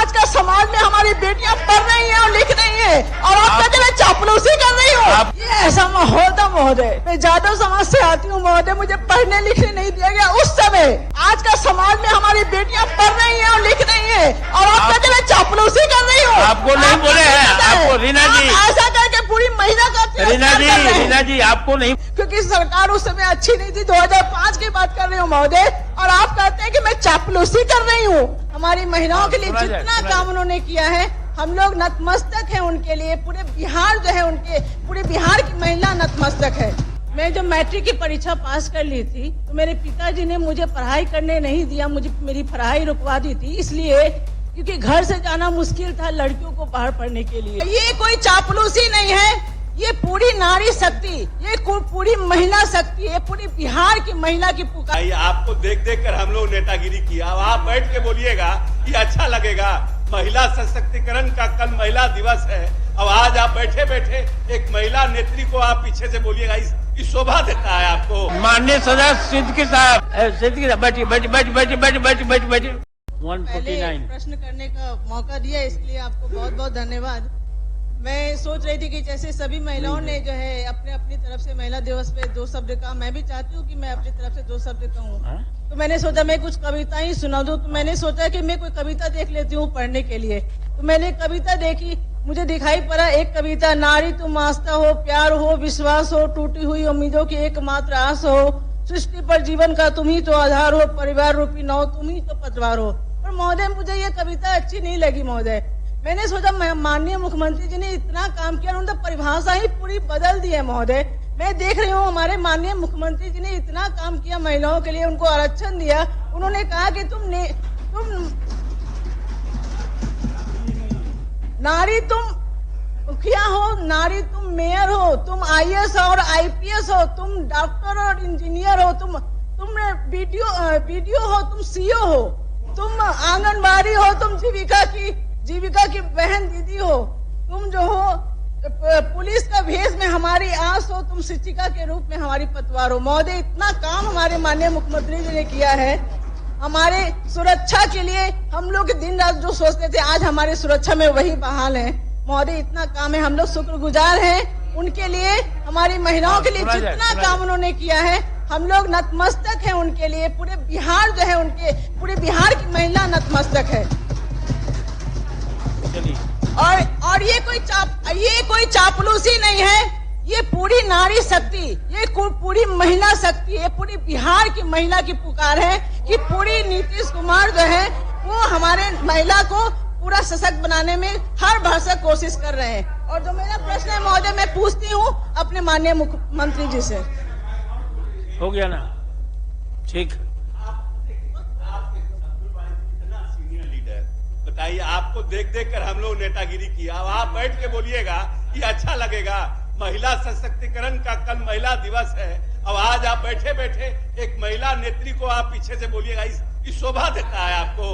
आज का समाज में हमारी बेटियां पढ़ रही हैं और लिख रही हैं और आप कहते हैं चापलूसी कर रही हो। ये ऐसा माहौल था महोदय। मैं जादव समाज से आती हूँ महोदय, मुझे पढ़ने लिखने नहीं दिया गया उस समय। आज का समाज में हमारी बेटियां पढ़ रही हैं और लिख रही हैं और आप कहते हैं चापलूसी कर रही हो। आपको नहीं बोले हैं, आपको रीना जी ऐसा करके पूरी महिला का रीना जी आपको नहीं, क्योंकि सरकार उस समय अच्छी नहीं थी। 2005 की बात कर रही हूँ महोदय, और आप कहते हैं कि मैं चापलूसी कर रही हूँ। हमारी महिलाओं के लिए जितना काम उन्होंने किया है, हम लोग नतमस्तक हैं उनके लिए। पूरे बिहार जो है उनके, पूरे बिहार की महिला नतमस्तक है। मैं जब मैट्रिक की परीक्षा पास कर ली थी तो मेरे पिताजी ने मुझे पढ़ाई करने नहीं दिया, मुझे मेरी पढ़ाई रुकवा दी थी, इसलिए क्योंकि घर से जाना मुश्किल था लड़कियों को बाहर पढ़ने के लिए। ये कोई चापलूसी नहीं है, ये पूरी नारी शक्ति, ये पूरी महिला शक्ति है, पूरी बिहार की महिला की पुकार। आपको देख देख कर हम लोग नेतागिरी किया। अब आप बैठ के बोलिएगा ये अच्छा लगेगा। महिला सशक्तिकरण का कल महिला दिवस है। अब आज आप बैठे बैठे एक महिला नेत्री को आप पीछे से बोलिएगा, इस शोभा देता है आपको। माननीय सदस्य सिद्दीकी साहब, बैठिए बैठिए बैठिए बैठिए बैठिए बैठिए बैठिए। 149 प्रश्न करने का मौका दिया, इसलिए आपको बहुत बहुत धन्यवाद। मैं सोच रही थी कि जैसे सभी महिलाओं ने जो है अपने अपनी तरफ से महिला दिवस पे 2 शब्द कहा, मैं भी चाहती हूँ कि मैं अपनी तरफ से 2 शब्द कहूँ। तो मैंने सोचा मैं कुछ कविता ही सुना दूं। तो मैंने सोचा कि मैं कोई कविता देख लेती हूँ पढ़ने के लिए। तो मैंने कविता देखी, मुझे दिखाई पड़ा एक कविता, नारी तुम आस्था हो, प्यार हो, विश्वास हो, टूटी हुई उम्मीदों की एकमात्र आस हो, सृष्टि पर जीवन का तुम ही तो आधार हो, परिवार रूपी नाव तुम ही तो पतवार हो। पर महोदय मुझे ये कविता अच्छी नहीं लगी महोदय। मैंने सोचा माननीय मुख्यमंत्री जी ने इतना काम किया, उन्होंने परिभाषा ही पूरी बदल दी है महोदय। मैं देख रही हूँ हमारे माननीय मुख्यमंत्री जी ने इतना काम किया महिलाओं के लिए, उनको आरक्षण दिया। उन्होंने कहा कि तुम नारी तुम मुखिया हो, नारी तुम मेयर हो, तुम IAS और IPS हो, तुम डॉक्टर और इंजीनियर हो, तुम BDO हो, तुम CO हो, तुम आंगनबाड़ी हो, तुम जीविका की बहन दीदी हो, तुम जो हो पुलिस का भेष में हमारी आस हो, तुम शिक्षिका के रूप में हमारी पतवार हो। महोदय इतना काम हमारे माननीय मुख्यमंत्री जी ने किया है हमारे सुरक्षा के लिए। हम लोग दिन रात जो सोचते थे आज हमारे सुरक्षा में वही बहाल है महोदय। इतना काम है, हम लोग शुक्रगुजार हैं उनके लिए। हमारी महिलाओं के लिए जितना काम उन्होंने किया है, हम लोग नतमस्तक हैं उनके लिए। पूरे बिहार जो है उनके, पूरे बिहार की महिला नतमस्तक है। और ये कोई चापलूसी नहीं है, ये पूरी नारी शक्ति, ये पूरी महिला शक्ति है, पूरी बिहार की महिला की पुकार है कि पूरी नीतीश कुमार जो है वो हमारे महिला को पूरा सशक्त बनाने में हर भरसक कोशिश कर रहे हैं। और जो मेरा प्रश्न है महोदय, मैं पूछती हूँ अपने माननीय मुख्यमंत्री जी से। हो गया ना, ठीक। बताइए, आपको देख देख कर हम लोग नेतागिरी किया। अब आप बैठ के बोलिएगा ये अच्छा लगेगा। महिला सशक्तिकरण का कल महिला दिवस है। अब आज आप बैठे बैठे एक महिला नेत्री को आप पीछे से बोलिएगा, इस शोभा देता है आपको।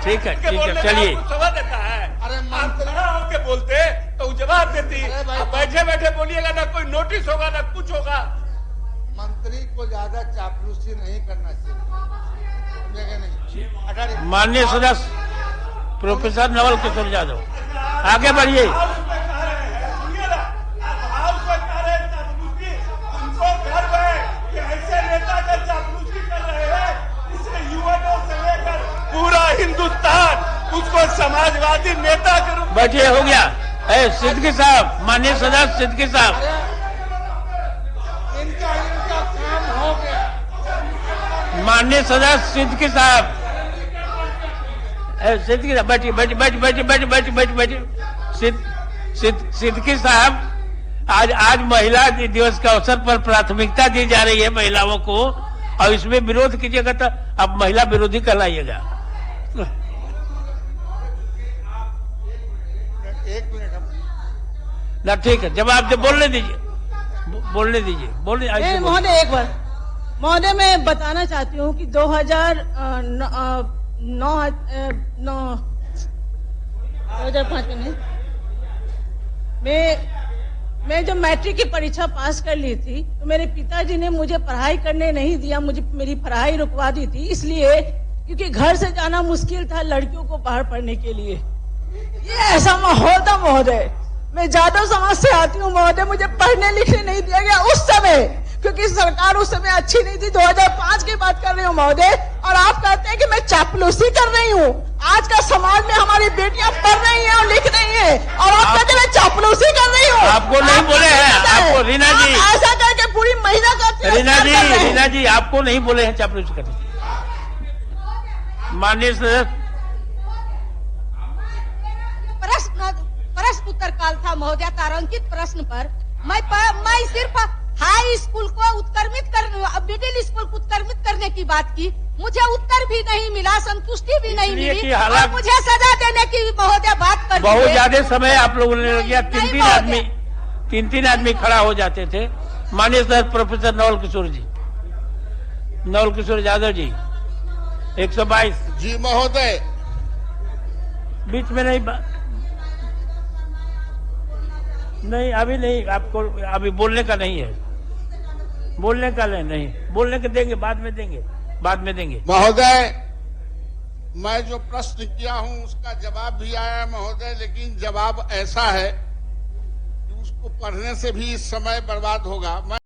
ठीक है चलिए। शोभा देता है। अरे मंत्री के बोलते तो जवाब देती, बैठे बैठे बोलिएगा ना कोई नोटिस होगा ना कुछ होगा। मंत्री को ज्यादा चापलूसी नहीं करना चाहिए। माननीय सदस्य प्रोफेसर नवल किशोर यादव, आगे बढ़िए। पूरा हिंदुस्तान उसको समाजवादी नेता के रूप में। बैठिए, हो गया। सिद्दीकी साहब, माननीय सदस्य सिद्दीकी साहब, इनका काम हो गया। माननीय सदस्य सिद्दीकी साहब, सिद्दीकी साहब बैठिए बैठिए बैठिए बैठिए बैठिए बैठिए बैठिए बैठिए। सिद्दीकी साहब, आज महिला दिवस के अवसर पर प्राथमिकता दी जा रही है महिलाओं को, और इसमें विरोध कीजिएगा तो अब महिला विरोधी कहलाइएगा। एक मिनट ना, ठीक है, जवाब दे, बोलने दीजिए। महोदय एक बार महोदय मैं बताना चाहती हूँ कि 2005 में मैं जब मैट्रिक की परीक्षा पास कर ली थी तो मेरे पिताजी ने मुझे पढ़ाई करने नहीं दिया, मुझे मेरी पढ़ाई रुकवा दी थी, इसलिए क्योंकि घर से जाना मुश्किल था लड़कियों को बाहर पढ़ने के लिए। ये ऐसा माहौल था महोदय। मैं जादव समाज से आती हूँ महोदय, मुझे पढ़ने लिखने नहीं दिया गया उस समय, क्योंकि सरकार उस समय अच्छी नहीं थी। 2005 की बात कर रही हूँ महोदय, और आप कहते हैं कि मैं चापलूसी कर रही हूँ। आज का समाज में हमारी बेटियां पढ़ रही हैं और लिख रही हैं, और आप कहते हैं मैं चापलूसी कर रही हूँ। आपको नहीं बोले हैं, आपको रीना जी ऐसा करके पूरी महिला का रीना जी आपको नहीं बोले हैं चापलूसी करने। माननीय सदस्य प्रश्न उत्तर काल था महोदय, तारांकित प्रश्न पर मैं सिर्फ हाई स्कूल को उत्क्रमित करने, मिडिल स्कूल को उत्क्रमित करने की बात की। मुझे उत्तर भी नहीं मिला, संतुष्टि भी नहीं मिली, और मुझे सजा देने की महोदय बात कर बहुत ज्यादा समय आप लोगों ने लग गया। तीन आदमी खड़ा हो जाते थे। माननीय सर प्रोफेसर नवल किशोर यादव जी 122 जी महोदय। बीच में नहीं अभी नहीं, आपको अभी बोलने का नहीं है, बोलने का नहीं, बोलने के देंगे, बाद में देंगे। महोदय, मैं जो प्रश्न किया हूं उसका जवाब भी आया महोदय, लेकिन जवाब ऐसा है कि उसको पढ़ने से भी समय बर्बाद होगा।